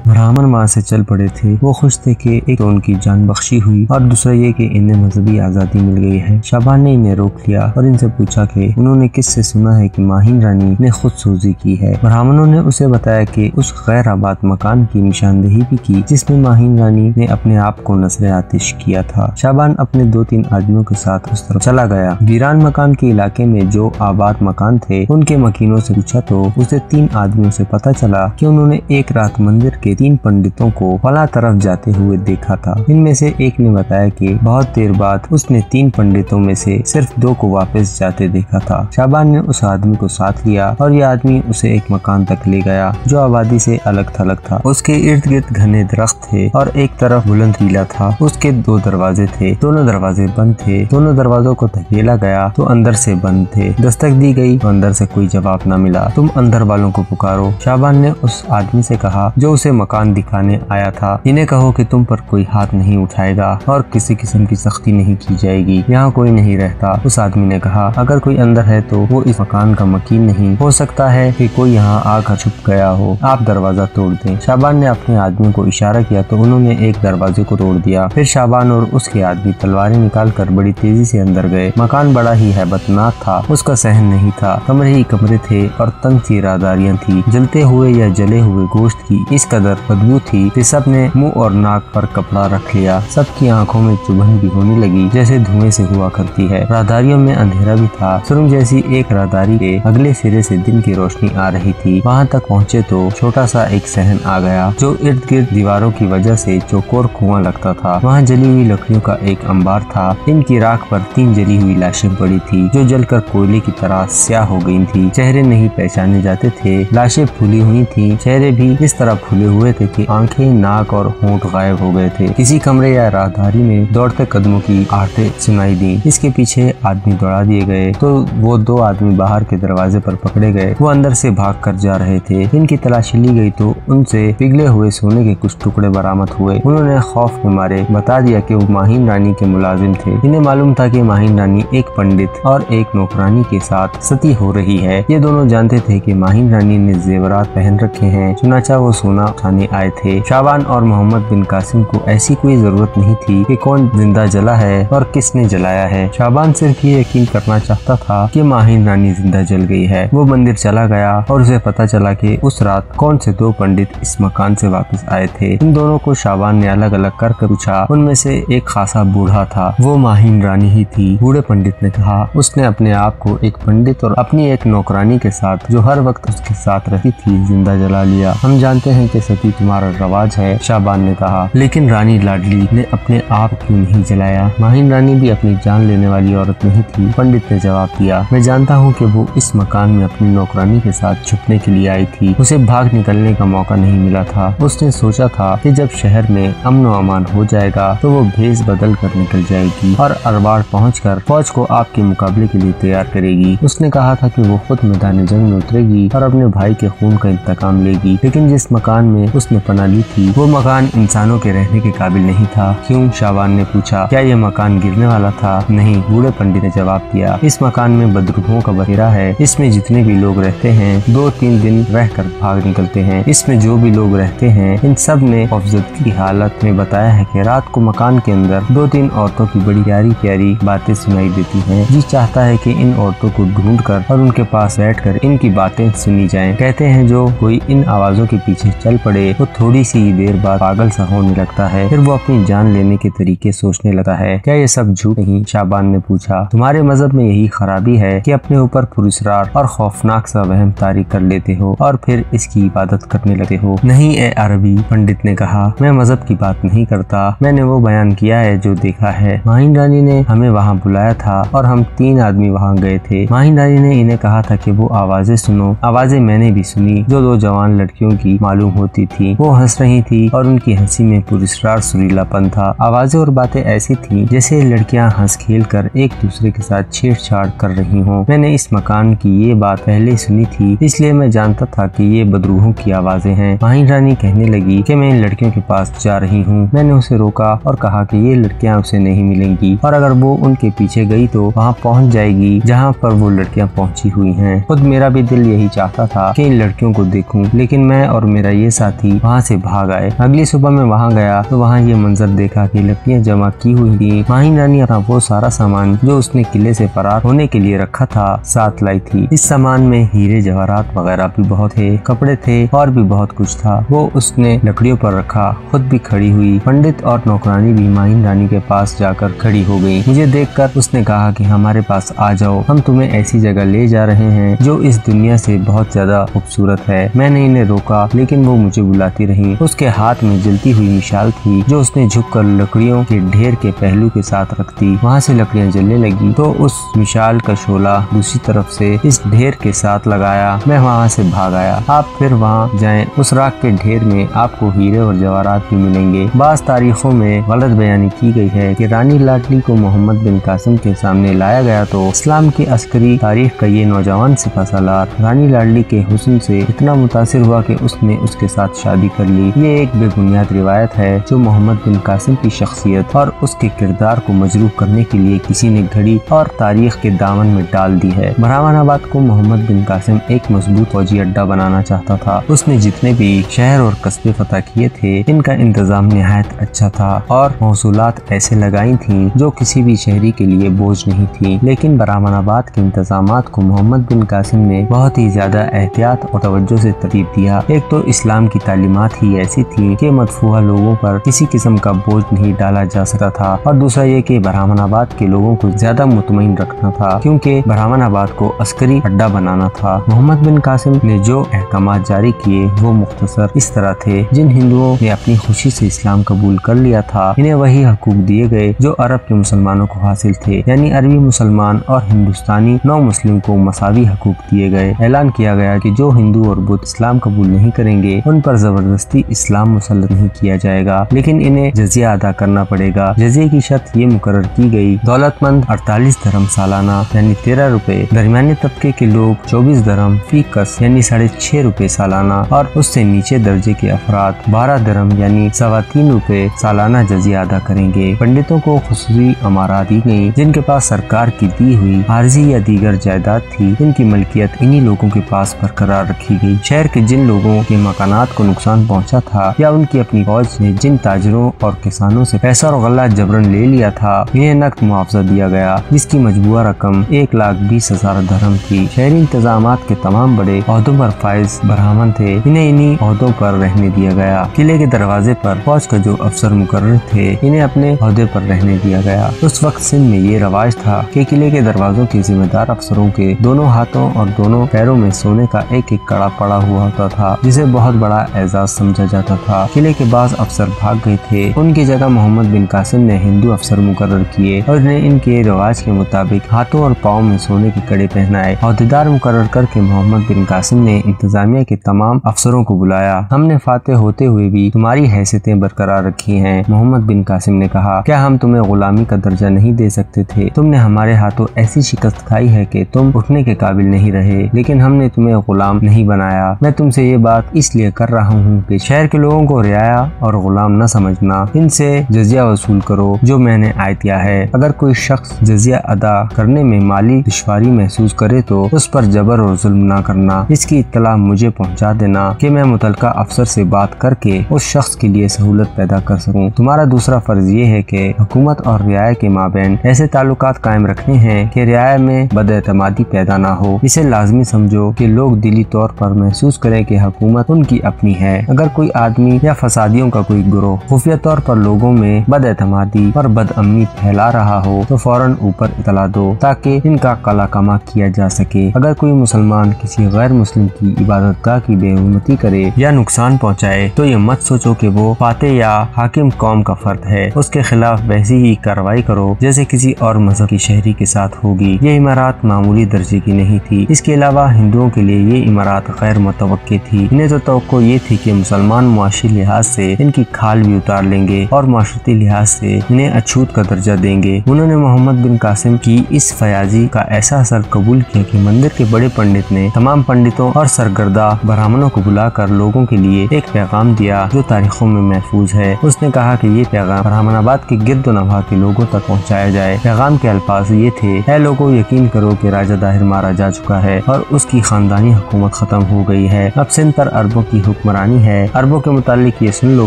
ब्राह्मण वहाँ से चल पड़े थे। वो खुश थे कि एक तो उनकी जान बख्शी हुई और दूसरा ये कि इन्हें मजहबी आज़ादी मिल गई है। शाबान ने इन्हें रोक लिया और इनसे पूछा कि उन्होंने किससे सुना है कि माहिन रानी ने खुदसूजी की है। ब्राह्मणों ने उसे बताया कि उस गैर आबाद मकान की निशानदेही भी की जिसमें माहिन रानी ने अपने आप को नजर आतिश किया था। शाबान अपने 2-3 आदमियों के साथ उस तरफ चला गया। वीरान मकान के इलाके में जो आबाद मकान थे उनके मकीनों से पूछा तो उसे 3 आदमियों से पता चला कि उन्होंने एक रात मंदिर के 3 पंडितों को फला तरफ जाते हुए देखा था। इनमें से एक ने बताया कि बहुत देर बाद उसने 3 पंडितों में से सिर्फ 2 को वापस जाते देखा था। शाबान ने उस आदमी को साथ लिया और ये आदमी उसे एक मकान तक ले गया जो आबादी से अलग थलग था। उसके इर्द गिर्द घने दरख्त थे और एक तरफ बुलंद टीला था। उसके 2 दरवाजे थे, दोनों दरवाजे बंद थे। दोनों दरवाजों को धकेला गया तो अंदर से बंद थे। दस्तक दी गई तो अंदर से कोई जवाब न मिला। तुम अंदर वालों को पुकारो। शाबान ने उस आदमी से कहा जो उसे मकान दिखाने आया था, इन्हें कहो कि तुम पर कोई हाथ नहीं उठाएगा और किसी किस्म की सख्ती नहीं की जाएगी। यहाँ कोई नहीं रहता। उस आदमी ने कहा अगर कोई अंदर है तो वो इस मकान का मकीन नहीं, हो सकता है कि कोई यहाँ आकर छुप गया हो, आप दरवाजा तोड़ दें। शाबान ने अपने आदमी को इशारा किया तो उन्होंने एक दरवाजे को तोड़ दिया। फिर शाबान और उसके आदमी तलवारें निकाल कर बड़ी तेजी से अंदर गए। मकान बड़ा ही हैबतनाक था। उसका सहन नहीं था। कमरे ही कमरे थे और तंग सी राहदारियां थी। जलते हुए या जले हुए गोश्त की इस कदर बदबू थी कि सब ने मुंह और नाक पर कपड़ा रख लिया। सबकी आंखों में चुभन भी होने लगी जैसे धुएं से हुआ करती है। राहदारियों में अंधेरा भी था। सुरंग जैसी एक राहदारी के अगले सिरे से दिन की रोशनी आ रही थी। वहाँ तक पहुँचे तो छोटा सा एक सहन आ गया जो इर्द गिर्द दीवारों की वजह से चौकोर कुआं लगता था। वहाँ जली हुई लकड़ियों का एक अंबार था। इनकी राख पर 3 जली हुई लाशें पड़ी थी जो जलकर कोयले की तरह स्याह हो गई थी। चेहरे नहीं पहचाने जाते थे। लाशें फूली हुई थी। चेहरे भी इस तरह फूले हुए थे कि आंखें, नाक और होंठ गायब हो गए थे। किसी कमरे या राहदारी में दौड़ते कदमों की आहटें सुनाई दी। इसके पीछे आदमी दौड़ा दिए गए तो वो 2 आदमी बाहर के दरवाजे पर पकड़े गए। वो अंदर से भाग कर जा रहे थे। इनकी तलाशी ली गई तो उनसे पिघले हुए सोने के कुछ टुकड़े बरामद हुए। उन्होंने खौफ के मारे बता दिया कि वो माहिन रानी के मुलाजिम थे। इन्हें मालूम था कि माहिन रानी एक पंडित और एक नौकरानी के साथ सती हो रही है। ये दोनों जानते थे कि माहिन रानी ने जेवरात पहन रखे हैं, चुनाचा वो सोना उठाने आए थे। शाबान और मोहम्मद बिन कासिम को ऐसी कोई जरूरत नहीं थी कि कौन जिंदा जला है और किसने जलाया है। शाबान सिर्फ ये यकीन करना चाहता था कि माहिन रानी जिंदा जल गई है। वो मंदिर चला गया और उसे पता चला कि उस रात कौन से 2 पंडित इस मकान से वापस आए थे। इन दोनों को शाबान ने अलग अलग कर पूछा। उनमें से एक खासा बूढ़ा था। वो माहिन रानी ही थी। बूढ़े पंडित ने कहा उसने अपने आप को एक पंडित और अपनी एक नौकरानी के साथ जो हर वक्त उसके साथ रहती थी जिंदा जला लिया। हम जानते हैं कि सती तुम्हारा रवाज है, शाबान ने कहा, लेकिन रानी लाडली ने अपने आप क्यों नहीं जलाया? माहिन रानी भी अपनी जान लेने वाली औरत नहीं थी। पंडित ने जवाब दिया, मैं जानता हूँ कि वो इस मकान में अपनी नौकरानी के साथ छुपने के लिए आई थी। उसे भाग निकलने का मौका नहीं मिला था। उसने सोचा था कि जब शहर में अमन और अमान हो जाएगा तो वो भेस बदल कर निकल जाएगी और अरबाड़ पहुंचकर फौज को आपके मुकाबले के लिए तैयार करेगी। उसने कहा था कि वो खुद मैदान जंग में उतरेगी और अपने भाई के खून का इंतकाम लेगी। लेकिन जिस मकान में उसने पनाह ली थी वो मकान इंसानों के रहने के काबिल नहीं था। क्यों? शाबान ने पूछा। क्या ये मकान गिरने वाला था? नहीं, बूढ़े पंडित ने जवाब दिया। इस मकान में बदरूहों का बखेरा है। इसमें जितने भी लोग रहते हैं 2-3 दिन रहकर भाग निकलते हैं। इसमें जो भी लोग रहते हैं इन सब ने खौफजदगी की हालत में बताया है कि रात को मकान के अंदर 2-3 औरतों की बड़ी प्यारी प्यारी बातें सुनाई देती हैं। जी चाहता है कि इन औरतों को ढूंढकर और उनके पास बैठकर इनकी बातें सुनी जाएं। कहते हैं जो कोई इन आवाजों के पीछे चल पड़े वो थोड़ी सी देर बाद पागल सा होने लगता है, फिर वो अपनी जान लेने के तरीके सोचने लगता है। क्या ये सब झूठ नहीं? शाबान ने पूछा। तुम्हारे मजहब में यही खराबी है कि अपने ऊपर पुरस्कार और खौफनाक सा वहम तारी कर लेते हो और फिर इसकी इबादत करने लगते हो। नहीं ए अरबी, पंडित ने कहा, मैं मजहब की बात नहीं करता। मैंने वो बयान किया है जो देखा है। माहिन रानी ने हमें वहाँ बुलाया था और हम 3 आदमी वहाँ गए थे। माहिन रानी ने इन्हें कहा था कि वो आवाजें सुनो। आवाजें मैंने भी सुनी जो 2 जवान लड़कियों की मालूम होती थी। वो हंस रही थी और उनकी हंसी में पुरस्कार सुरीलापन था। आवाजें और बातें ऐसी थी जैसे लड़कियां हंस खेल कर एक दूसरे के साथ छेड़छाड़ कर रही हों। मैंने इस मकान की ये बात पहले सुनी थी, इसलिए मैं जानता था कि ये बदरूहों की आवाजें हैं। माहिन रानी कहने लगी कि मैं इन लड़कियों के पास जा रही हूँ। मैंने उसे रोका और कहा कि ये लड़कियां उसे नहीं मिलेंगी और अगर वो उनके पीछे गई तो वहाँ पहुँच जाएगी जहाँ पर वो लड़कियां पहुँची हुई हैं। खुद मेरा भी दिल यही चाहता था कि इन लड़कियों को देखूं, लेकिन मैं और मेरा ये साथी थी वहाँ से भाग आए। अगली सुबह मैं वहाँ गया तो वहाँ ये मंजर देखा कि लकड़ियाँ जमा की हुई थी। माहिन रानी अपना वो सारा सामान जो उसने किले से फरार होने के लिए रखा था साथ लाई थी। इस सामान में हीरे जवाहरात वगैरह भी बहुत थे, कपड़े थे और भी बहुत कुछ था। वो उसने लकड़ियों पर रखा, खुद भी खड़ी हुई। पंडित और नौकरानी भी माहिन रानी के पास जाकर खड़ी हो गई। मुझे देखकर उसने कहा कि हमारे पास आ जाओ, हम तुम्हें ऐसी जगह ले जा रहे हैं जो इस दुनिया से बहुत ज्यादा खूबसूरत है। मैंने इन्हें रोका लेकिन वो मुझे बुलाती रही। उसके हाथ में जलती हुई मिसाल थी जो उसने झुककर लकड़ियों के ढेर के पहलू के साथ रख दी। वहाँ से लकड़ियाँ जलने लगी तो उस मिसाल का शोला दूसरी तरफ से इस ढेर के साथ लगाया। मैं वहाँ से भाग आया। आप फिर वहाँ जाएं, उस राख के ढेर में आपको हीरे और जवाहरात भी मिलेंगे। बाज़ तारीखों में गलत बयानी की गई है कि रानी लाडली को मोहम्मद बिन कासिम के सामने लाया गया तो इस्लाम की अस्करी तारीख का ये नौजवान सिपहसालार रानी लाडली के हुस्न से इतना मुतासिर हुआ कि उसने उसके साथ शादी कर ली। ये एक बेबुनियाद रिवायत है जो मोहम्मद बिन कासिम की शख्सियत और उसके किरदार को मजरूह करने के लिए किसी ने घड़ी और तारीख के दामन में डाल दी है। बहरामाबाद को मोहम्मद बिन कासिम एक मजबूत फौजी अड्डा बनाना चाहता था। उसने जितने भी शहर और कस्बे फतह किए थे इनका इंतजाम निहायत अच्छा था और महसूलात ऐसे लगाई थी जो किसी भी शहरी के लिए बोझ नहीं थी। लेकिन बहरामाबाद के इंतजामात को मोहम्मद बिन कासिम ने बहुत ही ज्यादा एहतियात और तवज्जो से तरतीब दिया। एक तो इस्लाम की तालीमात ही ऐसी थी कि मदफूहा लोगों पर किसी किस्म का बोझ नहीं डाला जा सकता था और दूसरा ये कि बहरामाबाद के लोगों को ज्यादा मुतमईन रखना था क्योंकि बहरामाबाद को अस्करी अड्डा बनाना था। मोहम्मद बिन कासिम ने जो अहकामात जारी किए वो मुख्तसर इस तरह थे। जिन हिंदुओं ने अपनी खुशी से इस्लाम कबूल कर लिया था इन्हें वही हकूक दिए गए जो अरब के मुसलमानों को हासिल थे, यानी अरबी मुसलमान और हिंदुस्तानी नौ मुस्लिम को मसावी हकूक दिए गए। ऐलान किया गया कि जो हिंदू और बुद्ध इस्लाम कबूल नहीं करेंगे उन पर जबरदस्ती इस्लाम मुसल्लत नहीं किया जाएगा, लेकिन इन्हें जजिया अदा करना पड़ेगा। जजिये की शर्त ये मुकर्रर की गई, दौलतमंद 48 दरहम सालाना यानी 13 रुपए, दरमियाने तबके के लोग 24 दरहम फी कस यानी 6.5 रुपए सालाना और उससे नीचे दर्जे के अफराद 12 दरहम यानी 3.25 रुपए सालाना जजिया अदा करेंगे। पंडितों को खुसूसी अमारात दी गयी जिनके पास सरकार की दी हुई आर्जी या दीगर जायदाद थी, इनकी मलकियत इन्हीं लोगों के पास बरकरार रखी गई। शहर के जिन लोगों के मकानात को नुकसान पहुंचा था या उनकी अपनी फौज ने जिन ताजरों और किसानों से पैसा और गल्ला जबरन ले लिया था इन्हें नकद मुआवजा दिया गया जिसकी मजबूरा रकम 1,20,000 दरहम थी। शहरी इंतजामात के तमाम बड़े ओहदों पर फाइज बरहमन थे, इन्हें इन्हीं ओहदों पर रहने दिया गया। किले के दरवाजे पर फौज का जो अफसर मुकर्रर थे इन्हें अपने ओहदे पर रहने दिया गया। उस वक्त सिंध में ये रवाज था कि किले के दरवाजों के जिम्मेदार अफसरों के दोनों हाथों और दोनों पैरों में सोने का एक एक कड़ा पड़ा हुआ होता था जिसे बहुत बड़ा एजाज समझा जाता था। किले के बाद अफसर भाग गए थे, उनकी जगह मोहम्मद बिन कासिम ने हिंदू अफसर मुकर्रर किए और इन्हें इनके रिवाज के मुताबिक हाथों और पाँव में सोने के कड़े पहनाए। ओहदेदार मुकर्रर करके मोहम्मद बिन कासिम ने इंतजामिया के तमाम अफसरों को बुलाया। हमने फातेह होते हुए भी तुम्हारी हैसियतें बरकरार रखी हैं। मोहम्मद बिन कासिम ने कहा, क्या हम तुम्हें गुलामी का दर्जा नहीं दे सकते थे? तुमने हमारे हाथों ऐसी शिकस्त खाई है कि तुम उठने के काबिल नहीं रहे, लेकिन हमने तुम्हें गुलाम नहीं बनाया। मैं तुमसे ये बात इसलिए कर रहा हूँ कि शहर के लोगों को रियाया और गुलाम न समझना, इनसे जजिया वसूल करो जो मैंने आयत किया है। अगर कोई शख्स जजिया अदा करने में माली दुश्वारी महसूस करे तो उस पर जबर और जुल्म न करना। इसकी इत्तला मुझे पहुंचा देना कि मैं मुतलका अफसर से बात करके उस शख्स के लिए सहूलत पैदा कर सकूं। तुम्हारा दूसरा फर्ज ये है कि हुकूमत और रियाया के माबैन ऐसे ताल्लुकात कायम रखने हैं कि रियाया में बदएतमादी पैदा ना हो। इसे लाजमी समझो कि लोग दिली तौर पर महसूस करें कि हुकूमत उनकी अपनी है। अगर कोई आदमी या फसादियों का कोई गिरोह खुफिया तौर पर लोगों में बदएतमादी और बदअमनी फैला रहा हो तो फौरन ऊपर इतला दो ताकि इनका कला कमा किया जा सके। अगर कोई मुसलमान किसी गैर मुस्लिम की इबादतगाह की बेहुरमती करे या नुकसान पहुंचाए तो ये मत सोचो कि वो फाते या हाकिम कौम का फर्द है, उसके खिलाफ वैसी ही कार्रवाई करो जैसे किसी और मजहब की शहरी के साथ होगी। ये इमारत मामूली दर्जे की नहीं थी। इसके अलावा हिंदुओं के लिए ये इमारत गैर मुतवक्की थी। इन्हें तो तवक्को ये थी कि मुसलमान मुआशी लिहाज से इनकी खाल भी उतार लेंगे और माशरती लिहाज से इन्हें अछूत का दर्जा देंगे। उन्होंने मोहम्मद बिन कासिम की इस फयाजी का ऐसा असर कबूल किया कि मंदिर के बड़े पंडित ने तमाम पंडितों और सरगर्दा ब्राह्मणों को बुलाकर लोगों के लिए एक पैगाम दिया जो तारीखों में महफूज है। उसने कहा कि ये पैगाम बहरामाबाद के गिर्द नवाह के लोगों तक पहुँचाया जाए। पैगाम के अल्फाज ये थे, ऐ लोगों, यकीन करो कि राजा दाहिर मारा जा चुका है और उसकी खानदानी हुकूमत खत्म हो गई है। अब सिंध पर अरबों की हुक्म हुक्मरानी है। अरबों के मुतालिक ये सुन लो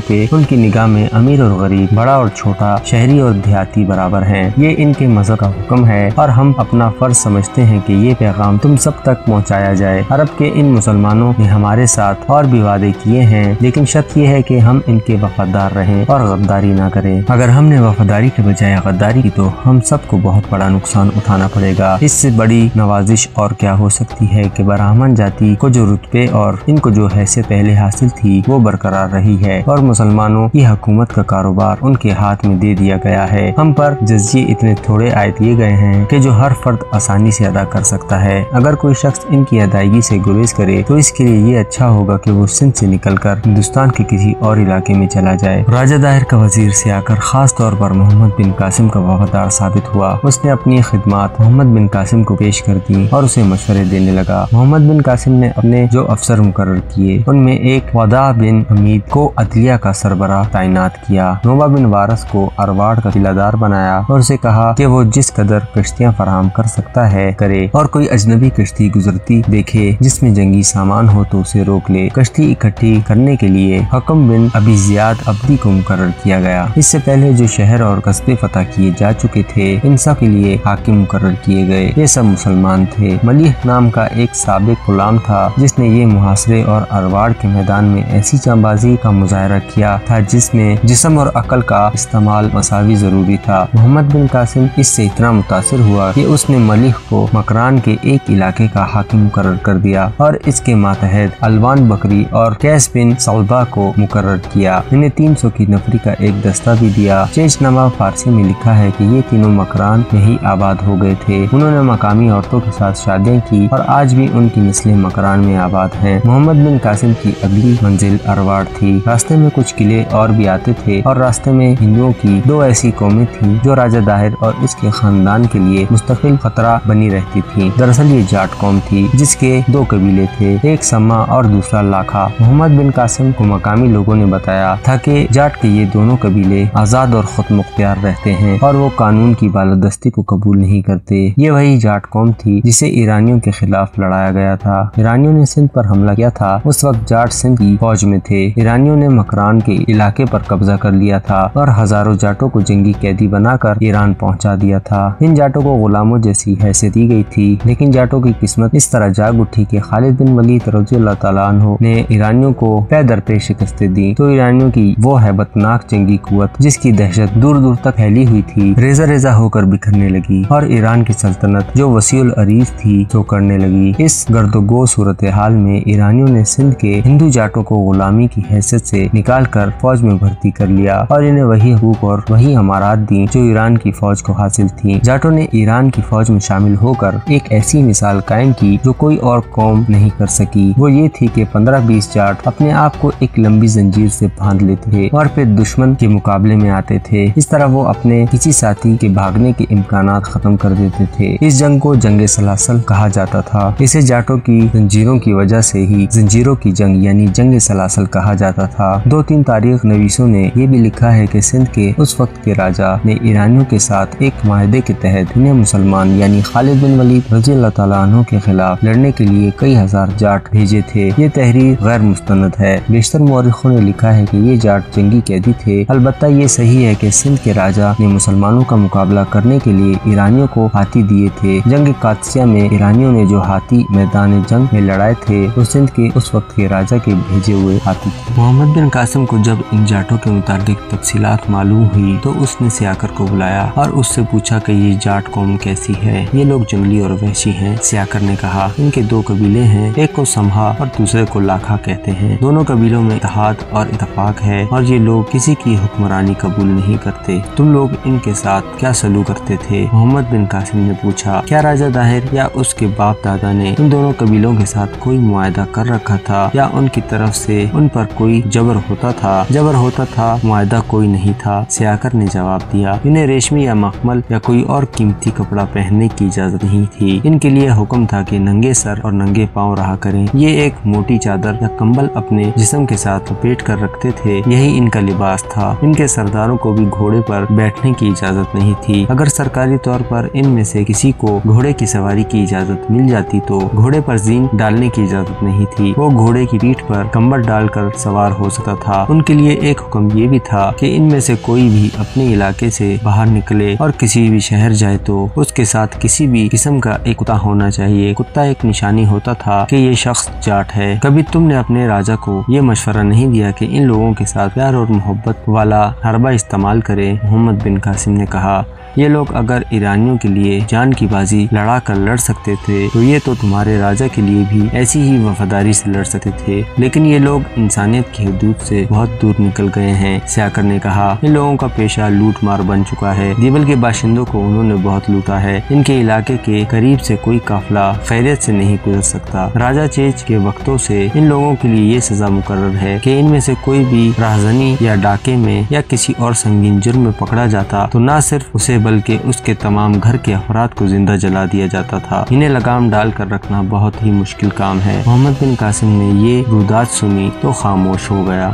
कि उनकी निगाह में अमीर और गरीब, बड़ा और छोटा, शहरी और देहाती बराबर हैं। ये इनके मजहब का हुक्म है और हम अपना फर्ज समझते हैं कि ये पैगाम तुम सब तक पहुँचाया जाए। अरब के इन मुसलमानों ने हमारे साथ और भी वादे किए हैं, लेकिन शर्त ये है कि हम इनके वफादार रहें और गद्दारी ना करें। अगर हमने वफादारी के बजाय गद्दारी की तो हम सबको बहुत बड़ा नुकसान उठाना पड़ेगा। इससे बड़ी नवाजिश और क्या हो सकती है कि ब्राह्मण जाति को जो रुतबे और इनको जो हैसियत पहले हासिल थी वो बरकरार रही है और मुसलमानों की हुकूमत का कारोबार उनके हाथ में दे दिया गया है। हम पर जजिये इतने थोड़े आयत दिए गए हैं कि जो हर फर्द आसानी से अदा कर सकता है। अगर कोई शख्स इनकी अदायगी से गुरेज करे तो इसके लिए ये अच्छा होगा कि वो सिंध से निकलकर हिंदुस्तान के किसी और इलाके में चला जाए। राजा दाहिर का वजीर से आकर खास तौर पर मोहम्मद बिन कासिम का वफादार साबित हुआ। उसने अपनी खिदमात मोहम्मद बिन कासिम को पेश कर दी और उसे मशवरे देने लगा। मोहम्मद बिन कासिम ने अपने जो अफसर मुकर्रर किए उनमें एक वदा बिन हमीद को अदलिया का सरबराह तैनात किया। नोबा बिन वारस को अरवाड़ का किलादार बनाया और उसे कहा कि वो जिस कदर कश्तियाँ फराहम कर सकता है करे और कोई अजनबी कश्ती गुजरती देखे जिसमें जंगी सामान हो तो उसे रोक ले। कश्ती इकट्ठी करने के लिए हकम बिन अबी जियाद अब्दी को मुकर्रर किया गया। इससे पहले जो शहर और कस्बे फतह किए जा चुके थे इन सब के लिए हाकिम मुकर्रर किए गए। ये सब मुसलमान थे। मलिह नाम का एक साबिक गुलाम था जिसने ये मुहासरे और अरवाड़ के मैदान में ऐसी जांबाजी का मुजाहरा किया था जिसमें जिस्म और अकल का इस्तेमाल मसावी जरूरी था। मोहम्मद बिन कासिम इससे इतना मुतासिर हुआ कि उसने मलिह को मकरान के एक इलाके का हाकिम मुकर्रर कर दिया और इसके मातहत अलवान बकरी और कैस बिन सौदा को मुकर्रर किया। इन्हें 300 की नफरी का एक दस्ता भी दिया। चेशनामा फारसी में लिखा है कि ये तीनों मकरान में ही आबाद हो गए थे। उन्होंने मकामी औरतों के साथ शादियां की और आज भी उनकी नस्लें मकरान में आबाद हैं। मोहम्मद बिन कासिम की अगली मंजिल अरवाड़ थी। रास्ते में कुछ किले और भी आते थे और रास्ते में हिंदुओं की दो ऐसी कौमें थी जो राजा दाहिर और इसके खानदान के लिए मुस्तकिल खतरा बनी रहती थी। दरअसल ये जाट कौम थी जिसके दो कबीले थे, एक सम्मा और दूसरा लाखा। मोहम्मद बिन कासिम को मकामी लोगों ने बताया था कि जाट के ये दोनों कबीले आजाद और खुद मुख्तियार रहते हैं और वो कानून की बालादस्ती को कबूल नहीं करते। ये वही जाट कौम थी जिसे ईरानियों के खिलाफ लड़ाया गया था। ईरानियों ने सिंध पर हमला किया था। उस वक्त जाट सिंध की फौज में थे। ईरानियों ने मकरान के इलाके पर कब्जा कर लिया था और हजारों जाटों को जंगी कैदी बनाकर ईरान पहुंचा दिया था। इन जाटों को गुलामों जैसी हैसियत दी गई थी, लेकिन जाटों की किस्मत इस तरह जाग उठी कि खालिद बिन वलीद रज़ियल्लाहु ताला अन्हु ने ईरानियों को पै दर पे शिकस्तें दी तो ईरानियों की वो हैबतनाक जंगी कुव्वत जिसकी दहशत दूर दूर तक फैली हुई थी रेजा रेजा होकर बिखरने लगी और ईरान की सल्तनत जो वसीउल अरीज थी तो करने लगी। इस गर्दोगो सूरत हाल में ईरानियों ने सिंध के हिंदू जाटों को गुलामी की हैसियत से निकाल कर फौज में भर्ती कर लिया और इन्हें वही हुकूक और वही अमारात दी जो ईरान की फौज को हासिल थी। जाटों ने ईरान की फौज में शामिल होकर एक ऐसी मिसाल कायम की जो कोई और कौम नहीं कर सकी। वो ये थी कि 15-20 जाट अपने आप को एक लंबी जंजीर से बांध लेते थे और फिर दुश्मन के मुकाबले में आते थे। इस तरह वो अपने किसी साथी के भागने के इम्कानात खत्म कर देते थे। इस जंग को जंग सलासल कहा जाता था। इसे जाटों की जंजीरों की वजह से ही जंजीरों की जंग यानी जंग सलासल कहा जाता था। 2-3 तारीख नवीसों ने ये भी लिखा है कि सिंध के उस वक्त के राजा ने ईरानियों के साथ एक माहदे के तहत इन्हें मुसलमान यानी खालिद बिन वलीद रज़ियल्लाहु ताला अन्हु के खिलाफ लड़ने के लिए कई हजार जाट भेजे थे। ये तहरीर गैर मुस्तनद है। बेशतर मौरिखों ने लिखा है कि ये जाट जंगी कैदी थे। अलबत्ता ये सही है कि सिंध के राजा ने मुसलमानों का मुकाबला करने के लिए ईरानियों को हाथी दिए थे। जंग कादसिया में ईरानियों ने जो हाथी मैदान जंग में लड़ाए थे वो सिंध के उस वक्त के राजा के भेजे हुए हाथी थे। मोहम्मद बिन कासिम को जब इन जाटों के मुताबिक तफसीलात मालूम हुई तो उसने सियाकर को बुलाया और उससे पूछा कि ये जाट कौम कैसी है। ये लोग जंगली और वहशी हैं। सियाकर ने कहा इनके दो कबीले हैं, एक को समहा और दूसरे को लाखा कहते हैं। दोनों कबीलों में इत्तेहाद और इत्तेफाक है और ये लोग किसी की हुक्मरानी कबूल नहीं करते। तुम लोग इनके साथ क्या सलूक करते थे? मोहम्मद बिन कासिम ने पूछा क्या राजा दाहिर या उसके बाप दादा ने इन दोनों कबीलों के साथ कोई मुआहदा कर रखा था या उनकी तरफ से उन पर कोई जबर होता था? जबर होता था, मुआहदा कोई नहीं था। सियाकर ने जवाब दिया इन्हें रेशमी या मखमल या कोई और कीमती कपड़ा पहनने की इजाजत नहीं थी। इनके लिए हुक्म था कि नंगे सर और नंगे पाँव रहा करें। ये एक मोटी चादर या कंबल अपने जिस्म के साथ लपेट कर रखते थे, यही इनका लिबास था। इनके सरदारों को भी घोड़े पर बैठने की इजाजत नहीं थी। अगर सरकारी तौर पर इनमें से किसी को घोड़े की सवारी की इजाजत मिल जाती तो घोड़े पर जीन डालने की इजाजत नहीं थी। वो घोड़े की पीठ پر کمبل ڈال کر سوار ہو سکتا تھا۔ ان کے لیے ایک حکم یہ بھی تھا کہ ان میں سے کوئی بھی اپنے علاقے سے باہر نکلے اور کسی بھی شہر جائے تو اس کے ساتھ کسی بھی قسم کا ایک کتا ہونا چاہیے۔ کتا ایک نشانی ہوتا تھا کہ یہ شخص جاٹ ہے۔ کبھی تم نے اپنے راجا کو یہ مشورہ نہیں دیا کہ ان لوگوں کے ساتھ پیار اور محبت والا حربہ استعمال کرے؟ محمد بن قاسم نے کہا، یہ لوگ اگر ایرانیوں کے لیے جان کی بازی لڑا کر لڑ سکتے تھے تو یہ تو تمہارے راجا کے لیے بھی ایسی ہی وفاداری سے لڑ سکتے تھے، لیکن یہ لوگ انسانیت کی حدود سے بہت دور نکل گئے ہیں۔ سیاکر نے کہا، ان لوگوں کا پیشہ لوٹ مار بن چکا ہے۔ دیبل کے باشندوں کو انہوں نے بہت لوٹا ہے۔ ان کے علاقے کے قریب سے کوئی قافلہ خیریت سے نہیں گزر سکتا۔ راجا چیچ کے وقتوں سے ان لوگوں کے لیے یہ سزا مقرر ہے کہ ان میں سے کوئی بھی راہزنی یا ڈاکے میں یا کسی اور سنگین جرم میں پکڑا جاتا تو نہ صرف اسے بلکہ اس کے تمام گھر کے افراد کو زندہ جلا دیا جاتا تھا۔ انہیں لگام ڈال کر رکھنا بہت ہی مشکل کام ہے۔ محمد بن قاسم نے یہ رودات سنی تو خاموش ہو گیا۔